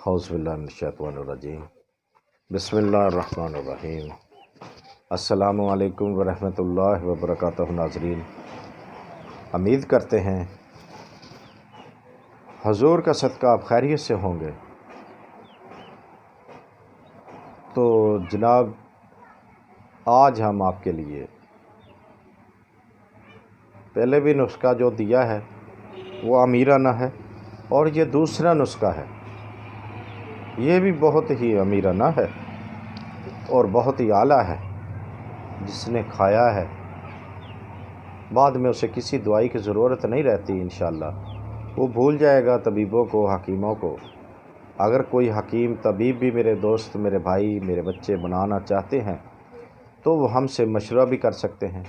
اعوذ باللہ من الشیطان الرجیم بسم اللہ الرحمن الرحیم السلام علیکم ورحمۃ اللہ وبرکاتہ۔ ناظرین، امید کرتے ہیں حضور کا صدقہ آپ خیریت سے ہوں گے۔ تو جناب، آج ہم آپ کے لیے پہلے بھی نسخہ جو دیا ہے وہ امیرانہ ہے، اور یہ دوسرا نسخہ ہے، یہ بھی بہت ہی امیرانہ ہے اور بہت ہی اعلیٰ ہے۔ جس نے کھایا ہے بعد میں اسے کسی دوائی کی ضرورت نہیں رہتی انشاءاللہ، وہ بھول جائے گا طبیبوں کو، حکیموں کو۔ اگر کوئی حکیم طبیب بھی میرے دوست، میرے بھائی، میرے بچے بنانا چاہتے ہیں تو وہ ہم سے مشورہ بھی کر سکتے ہیں،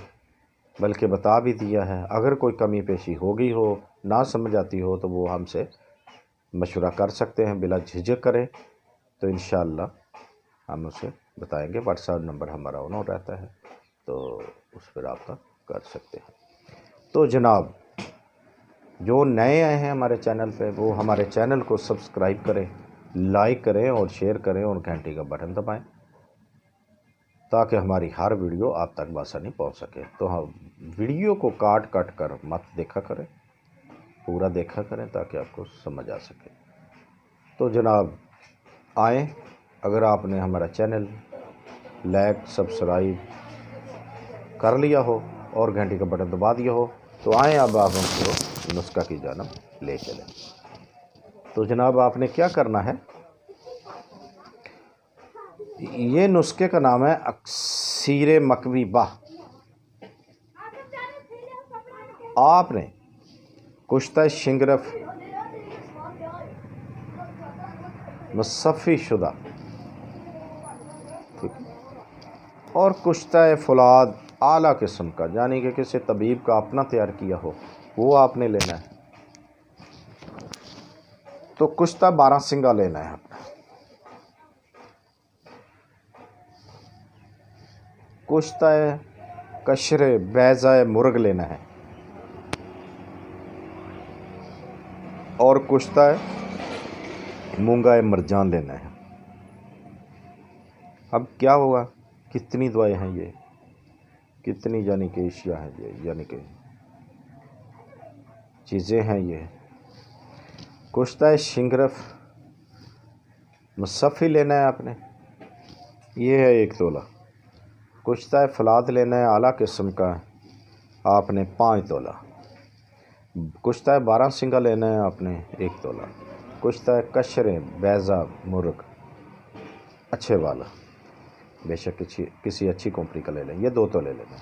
بلکہ بتا بھی دیا ہے۔ اگر کوئی کمی پیشی ہو گئی ہو، نہ سمجھ آتی ہو، تو وہ ہم سے مشورہ کر سکتے ہیں، بلا جھجک کریں تو انشاءاللہ ہم اسے بتائیں گے۔ واٹس ایپ نمبر ہمارا آن رہتا ہے، تو اس پر رابطہ کر سکتے ہیں۔ تو جناب، جو نئے آئے ہیں ہمارے چینل پہ، وہ ہمارے چینل کو سبسکرائب کریں، لائک کریں اور شیئر کریں اور گھنٹی کا بٹن دبائیں، تاکہ ہماری ہر ویڈیو آپ تک بآسانی پہنچ سکے۔ تو ہم ویڈیو کو کاٹ کر مت دیکھا کریں، پورا دیکھا کریں تاکہ آپ کو سمجھ آ سکے۔ تو جناب آئیں، اگر آپ نے ہمارا چینل لائک سبسکرائب کر لیا ہو اور گھنٹی کا بٹن دبا دیا ہو تو آئیں، اب آپ ہم کو نسخہ کی جانب لے چلیں۔ تو جناب، آپ نے کیا کرنا ہے، یہ نسخے کا نام ہے اکسیر مکبیبہ۔ آپ نے کشتہ شنگرف مصفی شدہ اور کشتہ فولاد اعلیٰ قسم کا، یعنی کہ کسی طبیب کا اپنا تیار کیا ہو، وہ آپ نے لینا ہے۔ تو کشتہ 12 سنگا لینا ہے اپنا، کشتہ قشر بیضہ مرغ لینا ہے، اور کشتہ مونگا مرجان لینا ہے۔ اب کیا ہوا، کتنی دوائیں ہیں یہ، کتنی یعنی کہ اشیاء ہیں یہ، یعنی کہ چیزیں ہیں یہ۔ کشتہ شنگرف مصفی لینا ہے آپ نے، یہ ہے 1 تولہ۔ کشتہ فولاد لینا ہے اعلیٰ قسم کا، آپ نے 5 تولہ۔ کشتہ 12 سنگا لینا ہے آپ نے 1 تولہ۔ کشتہ قشر بیضہ مرغ اچھے والا، بے شک کسی اچھی کمپنی کا لے لیں، یہ 2 تولے لینا۔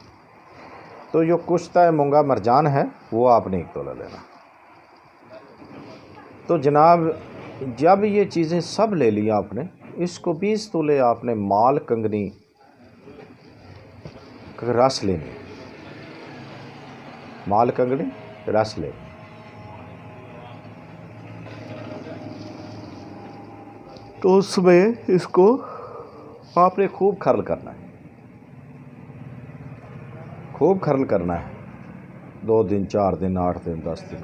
تو جو کشتہ مونگا مرجان ہے وہ آپ نے 1 تولہ لینا۔ تو جناب، جب یہ چیزیں سب لے لی آپ نے، اس کو 20 تولے آپ نے مال کنگنی رس لینی، مال کنگنی رس لینی۔ تو اس میں اس کو آپ نے خوب کھرل کرنا ہے، خوب کھرل کرنا ہے، 2 دن 4 دن 8 دن 10 دن۔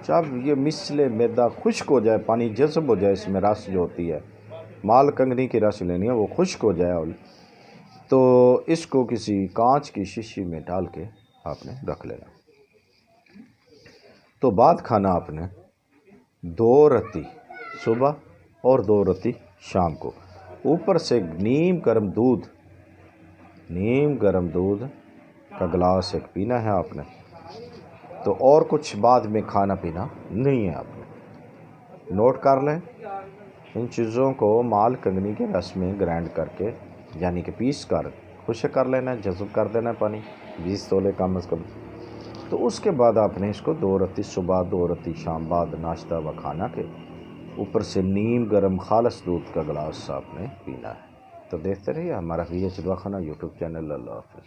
جب یہ مثل میدا خشک ہو جائے، پانی جذب ہو جائے، اس میں رس جو ہوتی ہے، مال کنگنی کی رس لینی ہے، وہ خشک ہو جائے، تو اس کو کسی کانچ کی شیشی میں ڈال کے آپ نے رکھ لینا۔ تو بعد کھانا آپ نے 2 رتی صبح اور 2 رتی شام کو، اوپر سے نیم گرم دودھ کا گلاس 1 پینا ہے آپ نے۔ تو اور کچھ بعد میں کھانا پینا نہیں ہے آپ نے۔ نوٹ کر لیں، ان چیزوں کو مال کنگنی کے رس میں گرائنڈ کر کے، یعنی کہ پیس کر خشک کر لینا ہے، جذب کر دینا ہے پانی، 20 تولے کم از کم۔ تو اس کے بعد آپ نے اس کو 2 رتی صبح 2 رتی شام بعد ناشتہ و کھانا کے اوپر سے نیم گرم خالص دودھ کا گلاس آپ نے پینا ہے۔ تو دیکھتے رہیے ہمارا VH دواخانہ یوٹیوب چینل۔ اللہ حافظ۔